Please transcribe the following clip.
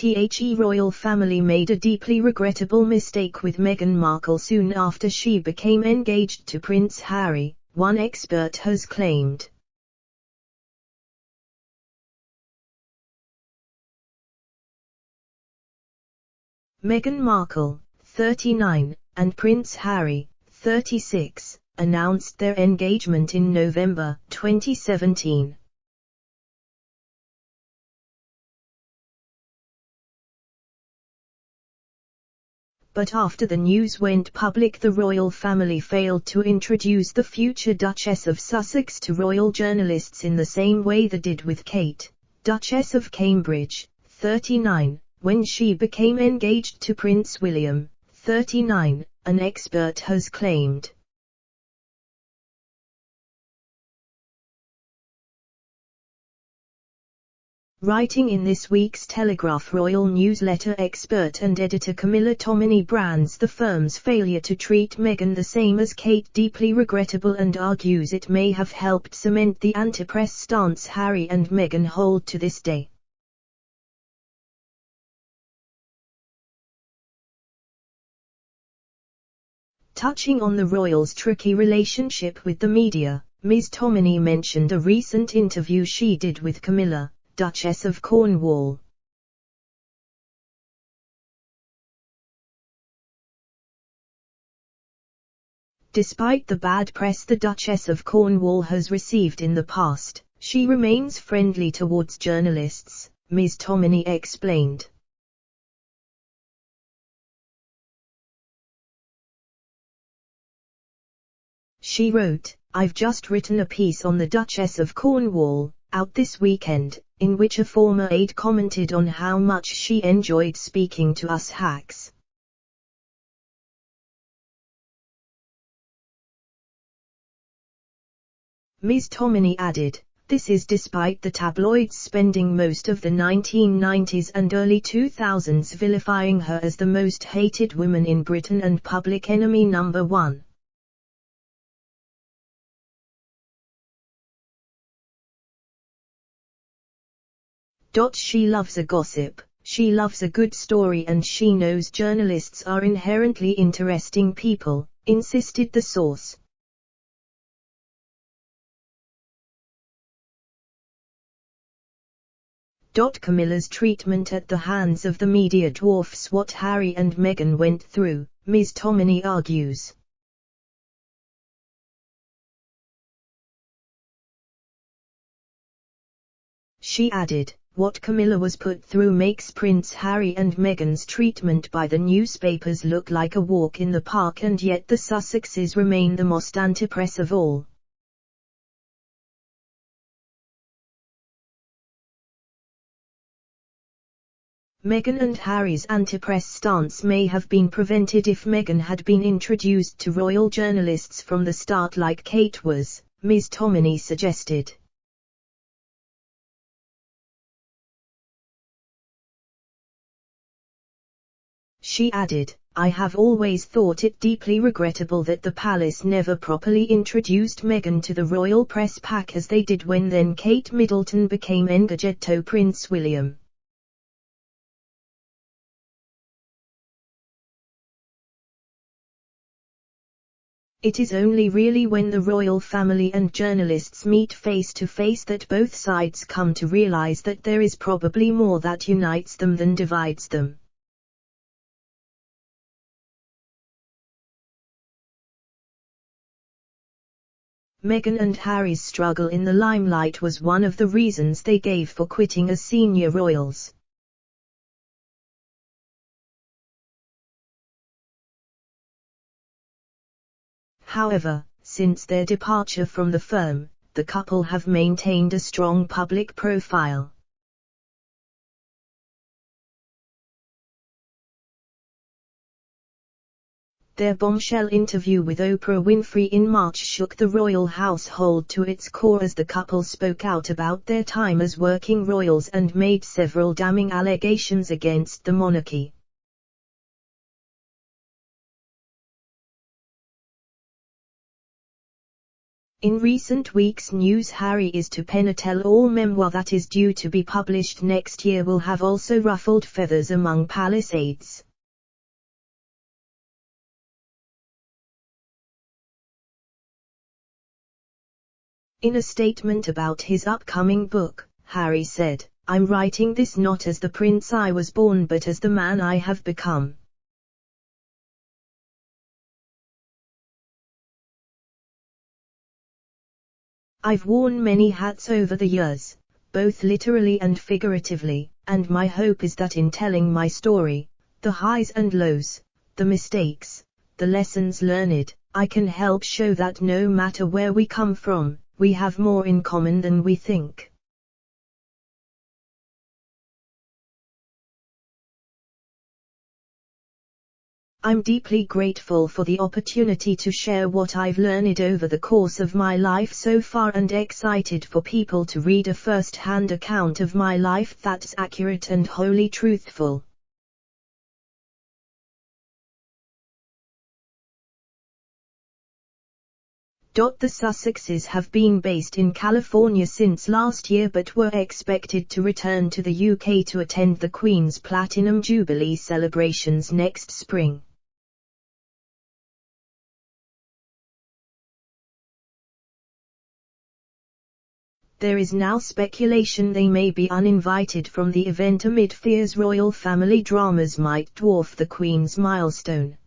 The royal family made a deeply regrettable mistake with Meghan Markle soon after she became engaged to Prince Harry, one expert has claimed. Meghan Markle, 39, and Prince Harry, 36, announced their engagement in November 2017. But after the news went public, the royal family failed to introduce the future Duchess of Sussex to royal journalists in the same way they did with Kate, Duchess of Cambridge, 39, when she became engaged to Prince William, 39, an expert has claimed. Writing in this week's Telegraph, royal newsletter expert and editor Camilla Tominey brands the firm's failure to treat Meghan the same as Kate deeply regrettable and argues it may have helped cement the anti-press stance Harry and Meghan hold to this day. Touching on the royals' tricky relationship with the media, Ms. Tominey mentioned a recent interview she did with Camilla, Duchess of Cornwall. Despite the bad press the Duchess of Cornwall has received in the past, she remains friendly towards journalists, Ms. Tominey explained. She wrote, "I've just written a piece on the Duchess of Cornwall, out this weekend, in which a former aide commented on how much she enjoyed speaking to us hacks. Ms. Tominey added, "This is despite the tabloids spending most of the 1990s and early 2000s vilifying her as the most hated woman in Britain and public enemy number one. She loves a gossip, she loves a good story, and she knows journalists are inherently interesting people," insisted the source. Camilla's treatment at the hands of the media dwarfs what Harry and Meghan went through, Ms. Tominey argues. She added, "What Camilla was put through makes Prince Harry and Meghan's treatment by the newspapers look like a walk in the park, and yet the Sussexes remain the most anti-press of all." Meghan and Harry's anti-press stance may have been prevented if Meghan had been introduced to royal journalists from the start like Kate was, Ms. Tominey suggested. She added, "I have always thought it deeply regrettable that the palace never properly introduced Meghan to the royal press pack as they did when then Kate Middleton became engaged to Prince William. It is only really when the royal family and journalists meet face to face that both sides come to realize that there is probably more that unites them than divides them." Meghan and Harry's struggle in the limelight was one of the reasons they gave for quitting as senior royals. However, since their departure from the firm, the couple have maintained a strong public profile. Their bombshell interview with Oprah Winfrey in March shook the royal household to its core as the couple spoke out about their time as working royals and made several damning allegations against the monarchy. In recent weeks news Harry is to pen a tell-all memoir that is due to be published next year will have also ruffled feathers among Palisades. In a statement about his upcoming book, Harry said, "I'm writing this not as the prince I was born but as the man I have become. I've worn many hats over the years, both literally and figuratively, and my hope is that in telling my story, the highs and lows, the mistakes, the lessons learned, I can help show that no matter where we come from, we have more in common than we think." I'm deeply grateful for the opportunity to share what I've learned over the course of my life so far and excited for people to read a first-hand account of my life that's accurate and wholly truthful. The Sussexes have been based in California since last year but were expected to return to the UK to attend the Queen's Platinum Jubilee celebrations next spring. There is now speculation they may be uninvited from the event amid fears royal family dramas might dwarf the Queen's milestone.